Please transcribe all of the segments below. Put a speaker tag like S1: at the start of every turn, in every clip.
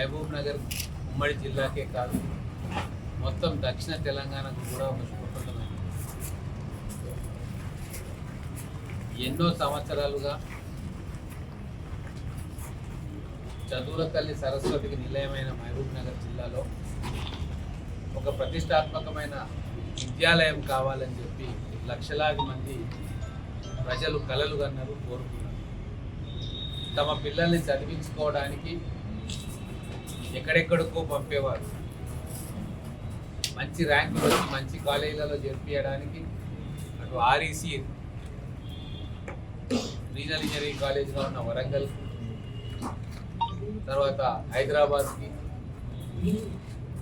S1: మహబూబ్ నగర్ ఉమ్మడి జిల్లాకే కాదు మొత్తం దక్షిణ తెలంగాణకు కూడా ఒక శుభప్రదమైంది. ఎన్నో సంవత్సరాలుగా చదువుల తల్లి సరస్వతికి నిలయమైన మహబూబ్ నగర్ జిల్లాలో ఒక ప్రతిష్టాత్మకమైన విద్యాలయం కావాలని చెప్పి లక్షలాది మంది ప్రజలు కలలు కన్నారు, కోరుకున్నారు. తమ పిల్లల్ని చదివించుకోవడానికి ఎక్కడెక్కడికో పంపేవారు. మంచి ర్యాంకులు వచ్చి మంచి కాలేజీలలో చేర్పించడానికి అటు ఆర్ఈసి రీజనల్ ఇంజనీరింగ్ కాలేజీగా ఉన్న వరంగల్, తర్వాత హైదరాబాద్కి,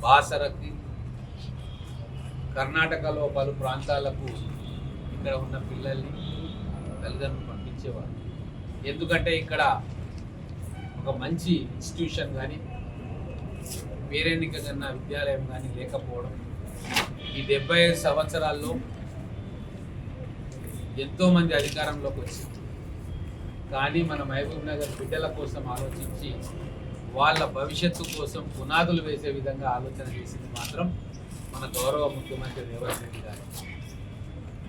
S1: బాసరకి, కర్ణాటకలో పలు ప్రాంతాలకు ఇక్కడ ఉన్న పిల్లల్ని తల్లిదండ్రులు పంపించేవారు. ఎందుకంటే ఇక్కడ ఒక మంచి ఇన్స్టిట్యూషన్ కానీ పేరెన్నిక కన్నా విద్యాలయం కానీ లేకపోవడం. ఈ 75 సంవత్సరాల్లో ఎంతోమంది అధికారంలోకి వచ్చింది, కానీ మన మహబూబ్ నగర్ బిడ్డల కోసం ఆలోచించి వాళ్ళ భవిష్యత్తు కోసం పునాదులు వేసే విధంగా ఆలోచన చేసింది మాత్రం మన గౌరవ ముఖ్యమంత్రి రేవంత్ రెడ్డి గారు.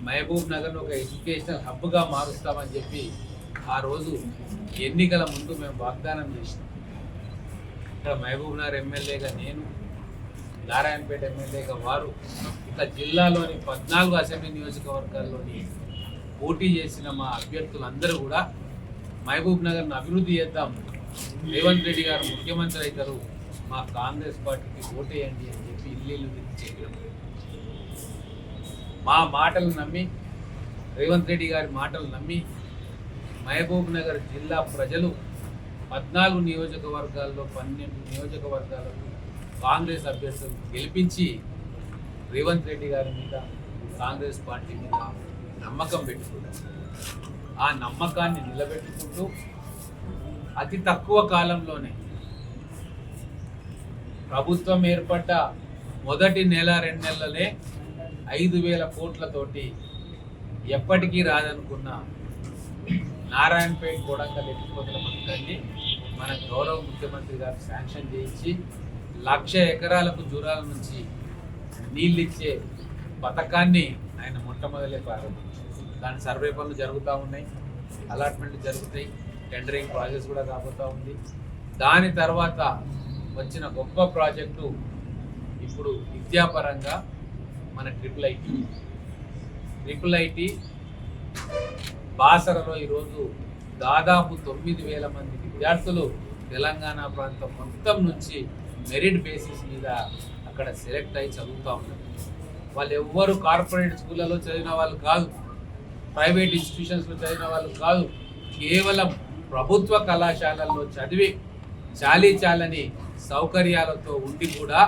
S1: మహబూబ్ నగర్ను ఒక ఎడ్యుకేషనల్ హబ్గా మారుస్తామని చెప్పి ఆ రోజు ఎన్నికల ముందు మేము వాగ్దానం చేసినాం. ఇక్కడ మహబూబ్ నగర్ ఎమ్మెల్యేగా నేను, నారాయణపేట ఎమ్మెల్యేగా వారు, ఇక జిల్లాలోని 14 అసెంబ్లీ నియోజకవర్గాల్లోని పోటీ చేసిన మా అభ్యర్థులందరూ కూడా మహబూబ్ నగర్ను అభివృద్ధి చేద్దాం, రేవంత్ రెడ్డి గారు ముఖ్యమంత్రి అవుతారు, మా కాంగ్రెస్ పార్టీకి ఓటేయండి అని చెప్పి ఇల్లు చెప్పడం. మా మాటలు నమ్మి, రేవంత్ రెడ్డి గారి మాటలు నమ్మి మహబూబ్ నగర్ జిల్లా ప్రజలు 14 నియోజకవర్గాల్లో 12 నియోజకవర్గాలకు కాంగ్రెస్ అభ్యర్థులు గెలిపించి రేవంత్ రెడ్డి గారి మీద, కాంగ్రెస్ పార్టీ మీద నమ్మకం పెట్టుకున్నారు. ఆ నమ్మకాన్ని నిలబెట్టుకుంటూ అతి తక్కువ కాలంలోనే ప్రభుత్వం ఏర్పడ్డ మొదటి నెల 2 నెలలనే 5,000 కోట్లతోటి ఎప్పటికీ రాదనుకున్న నారాయణపేట కొడంగల్ ఎత్తిపోతల పథకాన్ని మన గౌరవ ముఖ్యమంత్రి గారు శాంక్షన్ చేయించి 1,00,000 ఎకరాలకు జూరాల నుంచి నీళ్ళిచ్చే పథకాన్ని ఆయన మొట్టమొదలే ప్రారంభించారు. దాని సర్వే పనులు జరుగుతూ ఉన్నాయి, అలాట్మెంట్లు జరుగుతాయి, టెండరింగ్ ప్రాసెస్ కూడా కాబోతూ ఉంది. దాని తర్వాత వచ్చిన గొప్ప ప్రాజెక్టు ఇప్పుడు విద్యాపరంగా మన ట్రిపుల్ ఐటీ బాసరలో ఈరోజు దాదాపు 9,000 మంది విద్యార్థులు తెలంగాణ ప్రాంతం మొత్తం నుంచి మెరిట్ బేసిస్ మీద అక్కడ సెలెక్ట్ అయ్యి చదువుతూ ఉన్నారు. వాళ్ళు ఎవ్వరు కార్పొరేట్ స్కూళ్ళలో చదివిన వాళ్ళు కాదు, ప్రైవేట్ ఇన్స్టిట్యూషన్స్లో చదివిన వాళ్ళు కాదు, కేవలం ప్రభుత్వ కళాశాలల్లో చదివి చాలని సౌకర్యాలతో ఉండి కూడా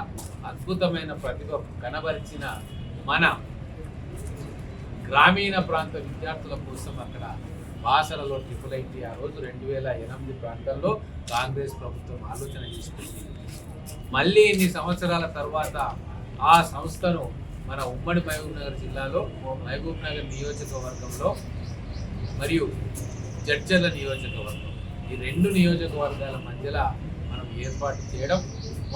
S1: అద్భుతమైన ప్రతిభ కనబరిచిన మన గ్రామీణ ప్రాంత విద్యార్థుల కోసం అక్కడ బాసరలో ట్రిపుల్ ఐటీ ఆ రోజు 2008 ప్రాంతంలో కాంగ్రెస్ ప్రభుత్వం ఆలోచన చేసుకుంది. మళ్ళీ ఇన్ని సంవత్సరాల తర్వాత ఆ సంస్థను మన ఉమ్మడి మహబూబ్ నగర్ జిల్లాలో మహబూబ్ నగర్ నియోజకవర్గంలో మరియు జడ్చర్ల నియోజకవర్గం, ఈ 2 నియోజకవర్గాల మధ్యలో మనం ఏర్పాటు చేయడం,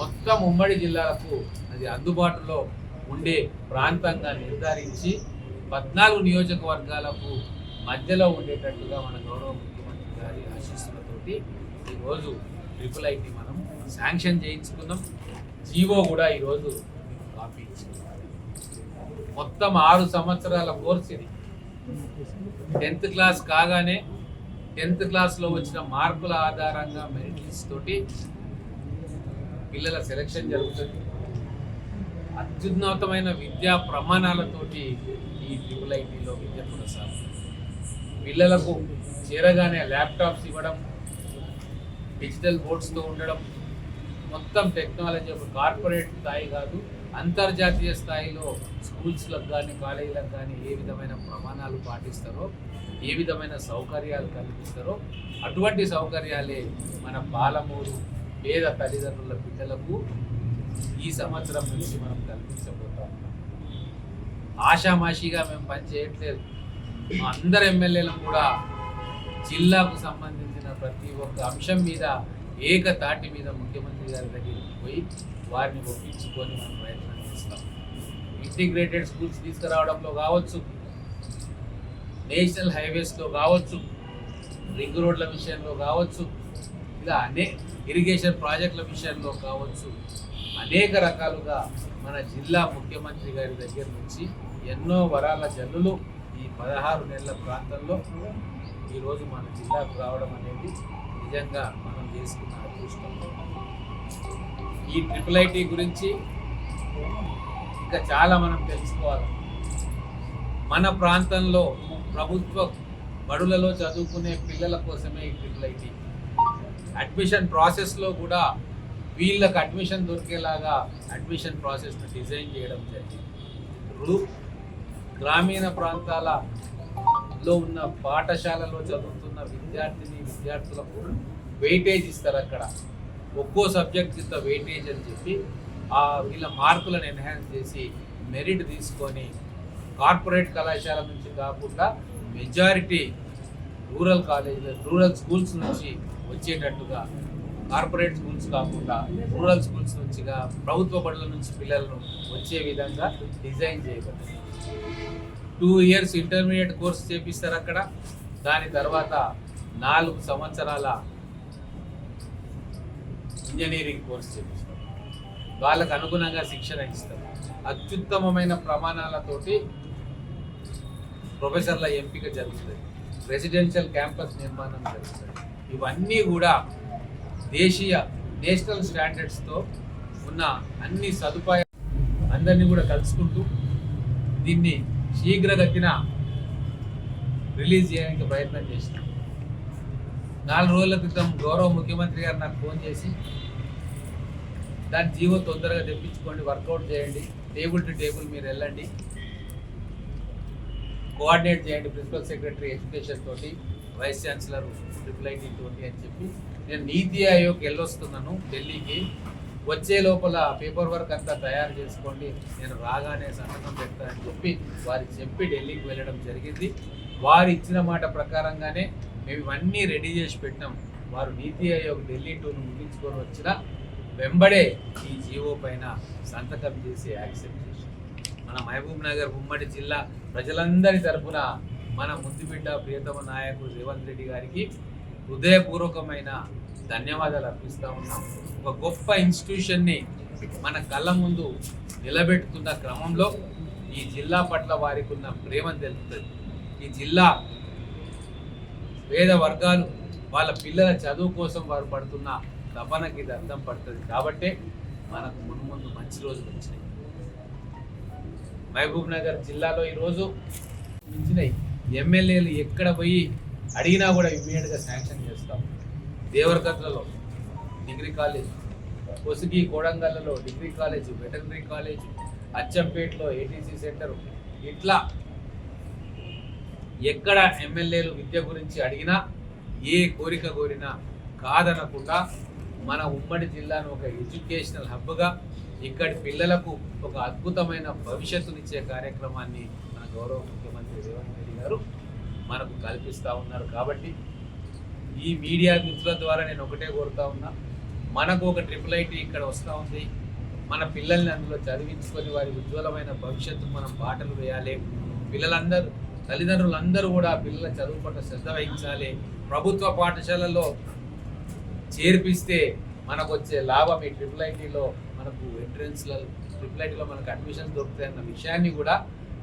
S1: మొత్తం ఉమ్మడి జిల్లాలకు అది అందుబాటులో ఉండే ప్రాంతంగా నిర్ధారించి 14 నియోజకవర్గాలకు మధ్యలో ఉండేటట్టుగా మన గౌరవ ముఖ్యమంత్రి గారి ఆశీస్సులతోటి ఈరోజు ట్రిపుల్ ఐటీ మనం శాంక్షన్ చేయించుకున్నాం. జీవో కూడా ఈరోజు కాపీ ఇచ్చుకున్నాం. మొత్తం 6 సంవత్సరాల కోర్స్ ఇది. 10th క్లాస్ కాగానే 10th క్లాస్లో వచ్చిన మార్కుల ఆధారంగా మెరిట్ లిస్ట్ తోటి పిల్లల సెలక్షన్ జరుగుతుంది. అత్యున్నతమైన విద్యా ప్రమాణాలతోటి ఈ ట్రిపుల్ ఐటీలో విద్య కొనసాగుతుంది. పిల్లలకు చేరగానే ల్యాప్టాప్స్ ఇవ్వడం, డిజిటల్ బోర్డ్స్తో ఉండడం, మొత్తం టెక్నాలజీ ఒక కార్పొరేట్ స్థాయి కాదు, అంతర్జాతీయ స్థాయిలో స్కూల్స్లకు కానీ కాలేజీలకు కానీ ఏ విధమైన ప్రమాణాలు పాటిస్తారో, ఏ విధమైన సౌకర్యాలు కల్పిస్తారో అటువంటి సౌకర్యాలే మన పాలమూరు పేద తల్లిదండ్రుల బిడ్డలకు ఈ సంవత్సరం నుంచి మనం కల్పించబోతా ఉన్నాం. ఆషామాషిగా మేము పని చేయట్లేదు. మా అందరు ఎమ్మెల్యేలను కూడా జిల్లాకు సంబంధించిన ప్రతి ఒక్క అంశం మీద ఏకతాటి మీద ముఖ్యమంత్రి గారి దగ్గరికి పోయి వారిని ఒప్పించుకొని మనం ప్రయత్నం చేస్తాం. ఇంటిగ్రేటెడ్ స్కూల్స్ తీసుకురావడంలో కావచ్చు, నేషనల్ హైవేస్లో కావచ్చు, రింగ్ రోడ్ల విషయంలో కావచ్చు, ఇలా ఇరిగేషన్ ప్రాజెక్టుల విషయంలో కావచ్చు, అనేక రకాలుగా మన జిల్లా ముఖ్యమంత్రి గారి దగ్గర నుంచి ఎన్నో వరాల జల్లులు ఈ 16 నెలల ప్రాంతంలో ఈరోజు మన జిల్లాకు రావడం అనేది నిజంగా మనం చేసుకున్న అదృష్టం. ఈ IIIT గురించి ఇంకా చాలా మనం తెలుసుకోవాలి. మన ప్రాంతంలో ప్రభుత్వ బడులలో చదువుకునే పిల్లల కోసమే ఈ IIIT. అడ్మిషన్ ప్రాసెస్లో కూడా వీళ్ళకి అడ్మిషన్ దొరికేలాగా అడ్మిషన్ ప్రాసెస్ను డిజైన్ చేయడం జరిగింది. గ్రామీణ ప్రాంతాలలో ఉన్న పాఠశాలలో చదువుతున్న విద్యార్థులకు వెయిటేజ్ ఇస్తారు. అక్కడ ఒక్కో సబ్జెక్ట్ ఇంత వెయిటేజ్ అని చెప్పి వీళ్ళ మార్కులను ఎన్హాన్స్ చేసి మెరిట్ తీసుకొని కార్పొరేట్ కళాశాల నుంచి కాకుండా మెజారిటీ రూరల్ స్కూల్స్ నుంచి వచ్చేటట్టుగా, కార్పొరేట్ స్కూల్స్ కాకుండా రూరల్ స్కూల్స్ నుంచిగా ప్రభుత్వ బడుల నుంచి పిల్లలను వచ్చే విధంగా డిజైన్ చేయబడింది. 2 years ఇంటర్మీడియట్ కోర్స్ చేపిస్తారు అక్కడ. దాని తర్వాత 4 సంవత్సరాల ఇంజనీరింగ్ కోర్స్ చేపిస్తారు. వాళ్ళకు అనుగుణంగా శిక్షణ ఇస్తారు. అత్యుత్తమమైన ప్రమాణాలతోటి ప్రొఫెసర్ల ఎంపిక జరుగుతుంది. రెసిడెన్షియల్ క్యాంపస్ నిర్మాణం జరుగుతుంది. ఇవన్నీ కూడా నేషనల్ స్టాండర్డ్స్తో ఉన్న అన్ని సదుపాయాలు అందరినీ కూడా కలుసుకుంటూ దీన్ని శీఘ్రగతిన రిలీజ్ చేయడానికి ప్రయత్నం చేసినాం. 4 రోజుల క్రితం గౌరవ ముఖ్యమంత్రి గారు నాకు ఫోన్ చేసి దాని జీవో తొందరగా తెప్పించుకోండి, వర్కౌట్ చేయండి, టేబుల్ టు టేబుల్ మీరు వెళ్ళండి, కోఆర్డినేట్ చేయండి ప్రిన్సిపల్ సెక్రటరీ ఎడ్యుకేషన్ తోటి, వైస్ ఛాన్సలర్ IIIT తోటి అని చెప్పి నేను నీతి ఆయోగ్ వెళ్ళొస్తున్నాను ఢిల్లీకి. వచ్చే లోపల పేపర్ వర్క్ అంతా తయారు చేసుకోండి, నేను రాగానే సంతకం పెడతానని చెప్పి వారికి చెప్పి ఢిల్లీకి వెళ్ళడం జరిగింది. వారు ఇచ్చిన మాట ప్రకారంగానే మేము ఇవన్నీ రెడీ చేసి పెట్టినాం. వారు నీతి ఆయోగ్ ఢిల్లీ టూర్ను ముగించుకొని వచ్చిన వెంబడే ఈ జీవో పైన సంతకం చేసి యాక్సెప్ట్ చేసి మన మహబూబ్ నగర్ ఉమ్మడి జిల్లా ప్రజలందరి తరఫున మన ముద్దుబిడ్డ ప్రియతమ నాయకుడు రేవంత్ రెడ్డి గారికి హృదయపూర్వకమైన ధన్యవాదాలు అర్పిస్తూ ఉన్నాం. ఒక గొప్ప ఇన్స్టిట్యూషన్ని మన కళ్ళ ముందు నిలబెట్టుతున్న క్రమంలో ఈ జిల్లా పట్ల వారికి ఉన్న ప్రేమను తెలుపుతుంది. ఈ జిల్లా పేద వర్గాలు వాళ్ళ పిల్లల చదువు కోసం వారు పడుతున్న తపనకి ఇది అర్థం పడుతుంది. కాబట్టే మనకు ముందు మంచి రోజులు వచ్చినాయి. మహబూబ్ నగర్ జిల్లాలో ఈరోజు మించినాయి. ఎమ్మెల్యేలు ఎక్కడ పోయి అడిగినా కూడా ఇమ్మీడియట్గా శాంక్షన్ చేస్తాం. దేవరకట్లలో డిగ్రీ కాలేజ్, కొసిగి కోడంగల్లో డిగ్రీ కాలేజ్, వెటర్నరీ కాలేజ్, అచ్చంపేటలో ATC సెంటర్, ఇట్లా ఎక్కడ ఎమ్మెల్యేలు విద్య గురించి అడిగినా ఏ కోరిక కోరినా కాదనకుండా మన ఉమ్మడి జిల్లాను ఒక ఎడ్యుకేషనల్ హబ్గా, ఇక్కడి పిల్లలకు ఒక అద్భుతమైన భవిష్యత్తునిచ్చే కార్యక్రమాన్ని మన గౌరవ ముఖ్యమంత్రి రేవంత్ రెడ్డి గారు మనకు కల్పిస్తూ ఉన్నారు. కాబట్టి ఈ మీడియా మిత్రుల ద్వారా నేను ఒకటే కోరుతా ఉన్నా, మనకు ఒక IIIT ఇక్కడ వస్తూ ఉంది. మన పిల్లల్ని అందులో చదివించుకొని వారి ఉజ్వలమైన భవిష్యత్తు మనం బాటలు వేయాలి. తల్లిదండ్రులందరూ కూడా పిల్లల చదువు పట్ల శ్రద్ధ వహించాలి. ప్రభుత్వ పాఠశాలల్లో చేర్పిస్తే మనకు వచ్చే లాభం ఈ IIITలో మనకు IIITలో మనకు అడ్మిషన్స్ దొరుకుతాయన్న విషయాన్ని కూడా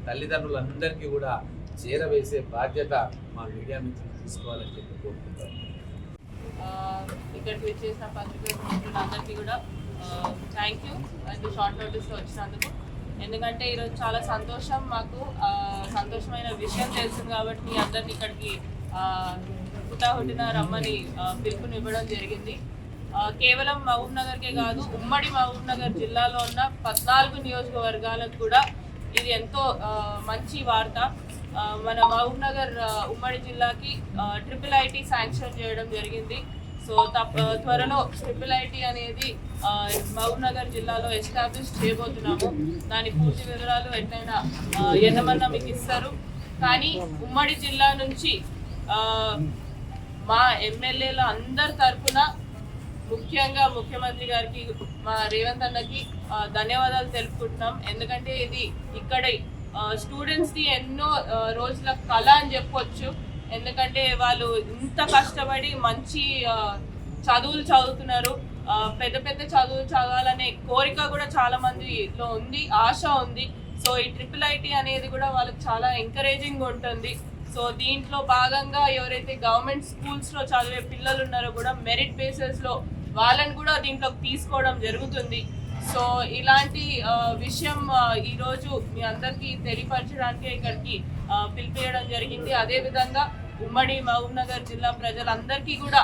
S1: తల్లిదండ్రులందరికీ కూడా చేరవేసే బాధ్యత మా మీడియా మిత్రులు తీసుకోవాలని చెప్పి కోరుకుంటాం.
S2: ఇక్కడికి వచ్చేసిన పత్రికలందరికీ కూడా థ్యాంక్ యూ అండ్ షార్ట్ నోటీస్లో వచ్చినందుకు. ఎందుకంటే ఈరోజు చాలా సంతోషం, మాకు సంతోషమైన విషయం తెలిసింది కాబట్టి మీ అందరినీ ఇక్కడికి హుటాహుటిన రమ్మని పిలుపునివ్వడం జరిగింది. కేవలం మహబూబ్ నగర్కే కాదు, ఉమ్మడి మహబూబ్ నగర్ జిల్లాలో ఉన్న 14 నియోజకవర్గాలకు కూడా ఇది ఎంతో మంచి వార్త. మన మహబూబ్ నగర్ ఉమ్మడి జిల్లాకి IIIT శాంక్షన్ చేయడం జరిగింది. సో త్వరలో IIIT అనేది మహబూబ్ నగర్ జిల్లాలో ఎస్టాబ్లిష్ చేయబోతున్నాము. దాని పూర్తి వివరాలు ఎట్లయినా ఎన్నమన్నా మీకు ఇస్తారు. కానీ ఉమ్మడి జిల్లా నుంచి మా ఎమ్మెల్యేల అందరి తరఫున ముఖ్యంగా ముఖ్యమంత్రి గారికి మా రేవంత్ అన్నకి ధన్యవాదాలు తెలుపుకుంటున్నాం. ఎందుకంటే ఇది ఇక్కడ స్టూడెంట్స్ది ఎన్నో రోజుల కళ అని చెప్పొచ్చు. ఎందుకంటే వాళ్ళు ఇంత కష్టపడి మంచి చదువులు చదువుతున్నారు. పెద్ద పెద్ద చదువులు చదవాలనే కోరిక కూడా చాలా మందిలో ఉంది, ఆశ ఉంది. సో ఈ IIIT అనేది కూడా వాళ్ళకి చాలా ఎంకరేజింగ్ ఉంటుంది. సో దీంట్లో భాగంగా ఎవరైతే గవర్నమెంట్ స్కూల్స్లో చదివే పిల్లలు ఉన్నారో కూడా మెరిట్ బేసిస్లో వాళ్ళని కూడా దీంట్లోకి తీసుకోవడం జరుగుతుంది. సో ఇలాంటి విషయం ఈరోజు మీ అందరికీ తెలియపరచడానికి ఇక్కడికి పిలిపించడం జరిగింది. అదేవిధంగా ఉమ్మడి మహబూబ్నగర్ జిల్లా ప్రజలందరికీ కూడా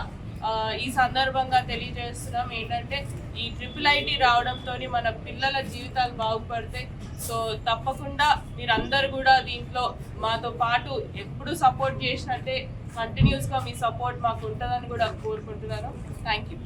S2: ఈ సందర్భంగా తెలియజేస్తున్నాం ఏంటంటే ఈ IIIT రావడంతో మన పిల్లల జీవితాలు బాగుపడతాయి. సో తప్పకుండా మీరందరూ కూడా దీంట్లో మాతో పాటు ఎప్పుడు సపోర్ట్ చేసినట్టే కంటిన్యూస్గా మీ సపోర్ట్ మాకు ఉంటుందని కూడా కోరుకుంటున్నాను. Thank you.